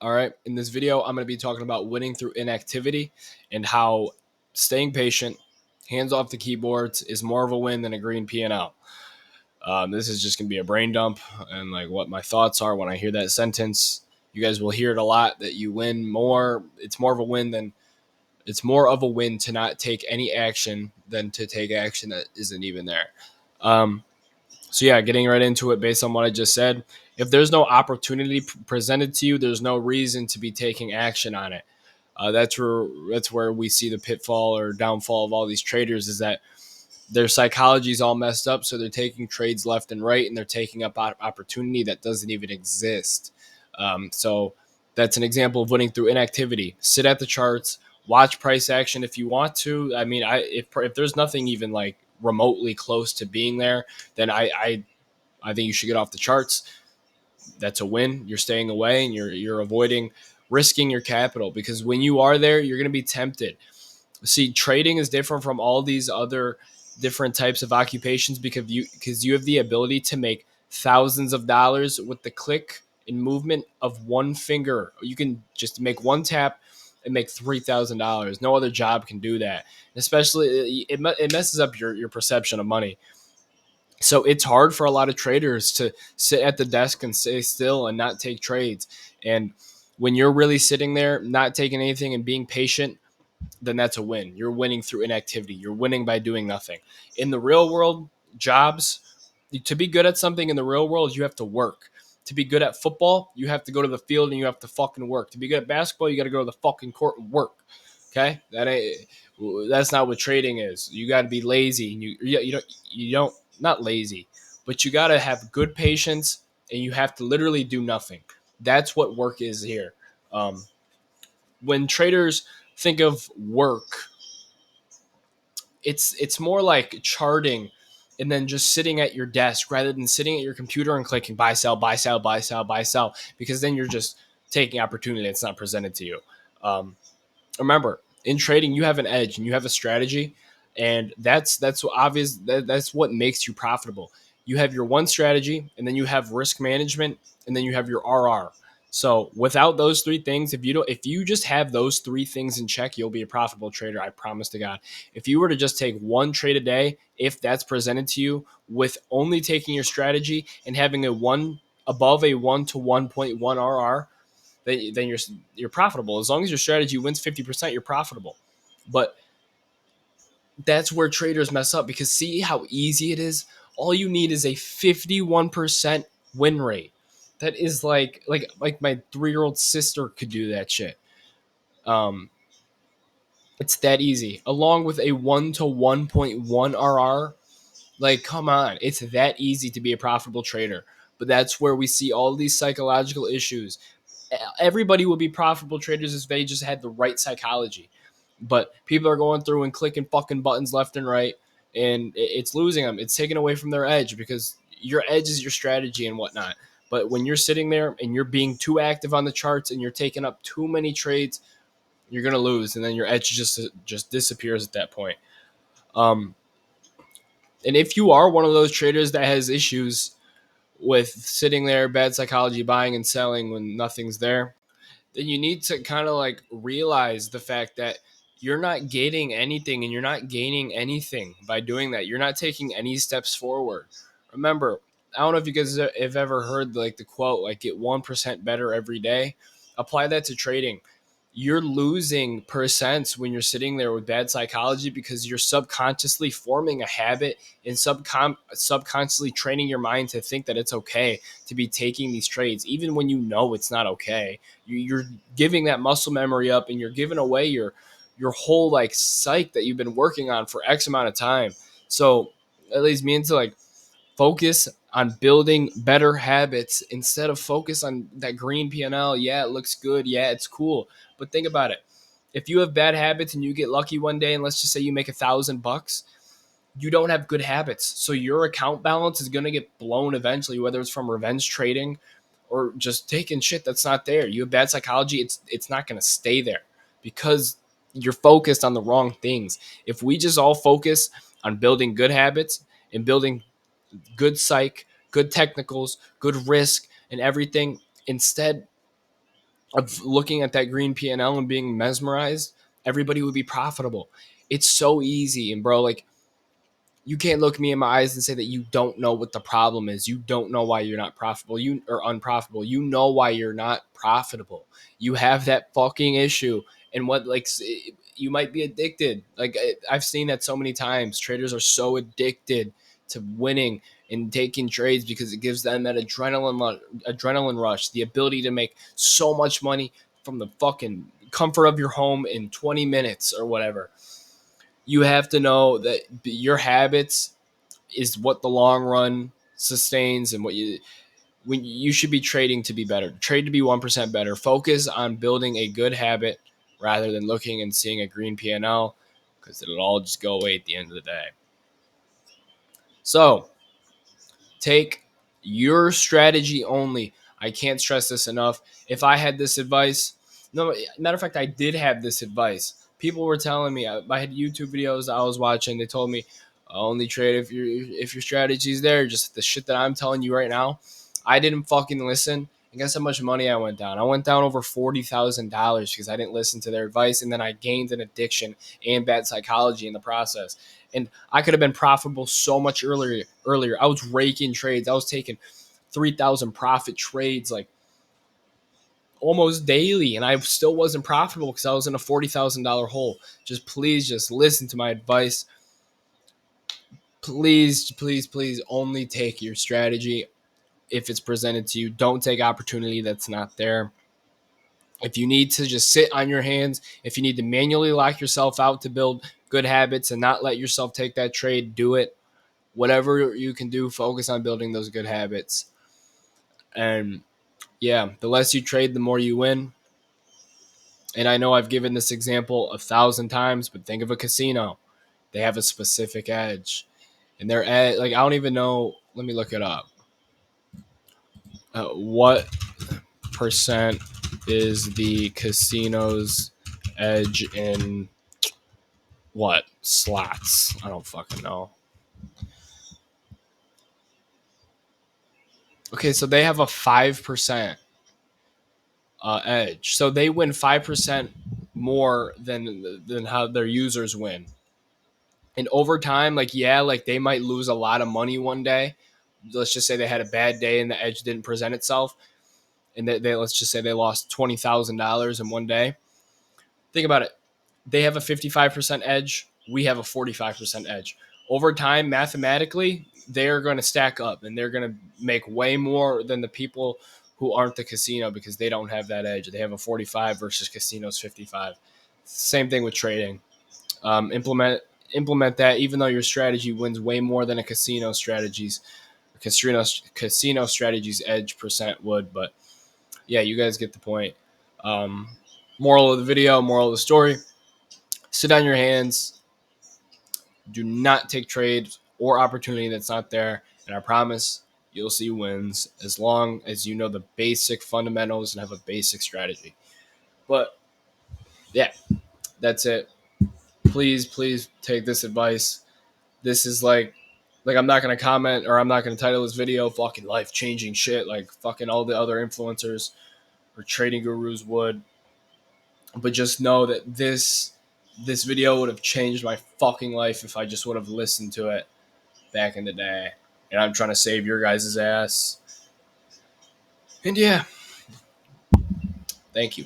All right. In this video, I'm going to be talking about winning through inactivity and how staying patient, hands off the keyboards, is more of a win than a green P&L. This is just going to be a brain dump and like what my thoughts are when I hear that sentence. You guys will hear it a lot that you win more. It's more of a win to not take any action than to take action that isn't even there. Um, so yeah, getting right into it based on what I just said. If there's no opportunity presented to you, there's no reason to be taking action on it. That's where we see the pitfall or downfall of all these traders is that their psychology is all messed up, so they're taking trades left and right, and they're taking up opportunity that doesn't even exist. So that's an example of winning through inactivity. Sit at the charts, watch price action if you want to. I mean, if there's nothing even like remotely close to being there, then I think you should get off the charts. That's a win. You're staying away and you're avoiding risking your capital because when you are there, you're going to be tempted. See, trading is different from all these other different types of occupations because you have the ability to make thousands of dollars with the click and movement of one finger. You can just make one tap and make $3,000. No other job can do that. Especially, it messes up your perception of money. So it's hard for a lot of traders to sit at the desk and stay still and not take trades. And when you're really sitting there, not taking anything and being patient, then that's a win. You're winning through inactivity. You're winning by doing nothing. In the real world, jobs, to be good at something in the real world, you have to work. To be good at football, you have to go to the field and you have to fucking work. To be good at basketball, you got to go to the fucking court and work. Okay, that's not what trading is. You got to be lazy. And you don't not lazy, but you got to have good patience and you have to literally do nothing. That's what work is here. Um, when traders think of work, it's more like charting and then just sitting at your desk rather than sitting at your computer and clicking buy sell buy sell buy sell buy sell because then you're just taking opportunity that's not presented to you. Um, Remember, in trading you have an edge and you have a strategy, and that's obvious. That's what makes you profitable. You have your one strategy, and then you have risk management, and then you have your RR. So without those three things, if you just have those three things in check, you'll be a profitable trader. I promise to God. If you were to just take one trade a day, if that's presented to you, with only taking your strategy and having a one above a 1 to 1.1 RR, then you're profitable. As long as your strategy wins 50%, you're profitable. But that's where traders mess up because see how easy it is. All you need is a 51% win rate. That is like my 3-year old sister could do that shit. Um, it's that easy. Along with a 1 to 1.1 RR, like come on, it's that easy to be a profitable trader. But that's where we see all these psychological issues. Everybody would be profitable traders if they just had the right psychology. But people are going through and clicking fucking buttons left and right, and it's losing them. It's taken away from their edge because your edge is your strategy and whatnot. But when you're sitting there and you're being too active on the charts and you're taking up too many trades, you're gonna lose, and then your edge just disappears at that point. Um, and if you are one of those traders that has issues with sitting there, bad psychology, buying and selling when nothing's there, then you need to kind of like realize the fact that you're not gaining anything and you're not gaining anything by doing that. You're not taking any steps forward. Remember, I don't know if you guys have ever heard like the quote, like get 1% better every day. Apply that to trading. You're losing percents when you're sitting there with bad psychology because you're subconsciously forming a habit and subconsciously training your mind to think that it's okay to be taking these trades, even when you know it's not okay. You're giving that muscle memory up and you're giving away your whole like psych that you've been working on for X amount of time. So that leads me into like focus on building better habits instead of focus on that green P&L. Yeah, it looks good. Yeah, it's cool. But think about it. If you have bad habits and you get lucky one day, and let's just say you make $1,000, you don't have good habits. So your account balance is going to get blown eventually, whether it's from revenge trading or just taking shit that's not there. You have bad psychology, it's not going to stay there because you're focused on the wrong things. If we just all focus on building good habits and building good psych, good technicals, good risk and everything, instead of looking at that green P&L and being mesmerized, everybody would be profitable. It's so easy. And bro, like, you can't look me in my eyes and say that you don't know what the problem is. You don't know why you're not profitable. You are unprofitable. You know why you're not profitable. You have that fucking issue. And what, like, you might be addicted. Like, I've seen that so many times. Traders are so addicted to winning and taking trades because it gives them that adrenaline rush, the ability to make so much money from the fucking comfort of your home in 20 minutes or whatever. You have to know that your habits is what the long run sustains, and what you when you should be trading to be better. Trade to be 1% better. Focus on building a good habit rather than looking and seeing a green P&L, because it'll all just go away at the end of the day. So take your strategy only. I can't stress this enough. If I had this advice, no, matter of fact, I did have this advice. People were telling me, I had YouTube videos I was watching. They told me only trade if your strategy's there. Just the shit that I'm telling you right now. I didn't fucking listen. And guess how much money I went down? I went down over $40,000 because I didn't listen to their advice, and then I gained an addiction and bad psychology in the process. And I could have been profitable so much earlier. I was raking trades. I was taking 3,000 profit trades like almost daily, and I still wasn't profitable because I was in a $40,000 hole. Just please, just listen to my advice. Please, please, please, only take your strategy if it's presented to you. Don't take opportunity that's not there. If you need to just sit on your hands, if you need to manually lock yourself out to build good habits and not let yourself take that trade, do it. Whatever you can do, focus on building those good habits. And yeah, the less you trade, the more you win. And I know I've given this example 1,000 times, but think of a casino. They have a specific edge. And they're at, like, I don't even know. Let me look it up. What percent is the casino's edge in what? Slots? I don't fucking know. Okay, so they have a 5% edge. So they win 5% more than how their users win. And over time, like, yeah, like they might lose a lot of money one day. Let's just say they had a bad day and the edge didn't present itself, and they let's just say they lost $20,000 in one day. Think about it. They have a 55% edge. We have a 45% edge. Over time, mathematically, they're going to stack up and they're going to make way more than the people who aren't the casino because they don't have that edge. They have a 45 versus casino's 55. Same thing with trading. Implement that, even though your strategy wins way more than a casino strategy's edge percent would. But yeah, you guys get the point. Um, Moral of the video, moral of the story: sit on your hands. Do not take trades or opportunity that's not there. And I promise you'll see wins as long as you know the basic fundamentals and have a basic strategy. But yeah, that's it. Please, please take this advice. This is like I'm not gonna comment, or I'm not gonna title this video fucking life changing shit like fucking all the other influencers or trading gurus would. But just know that this video would have changed my fucking life if I just would have listened to it back in the day. And I'm trying to save your guys' ass. And yeah, thank you.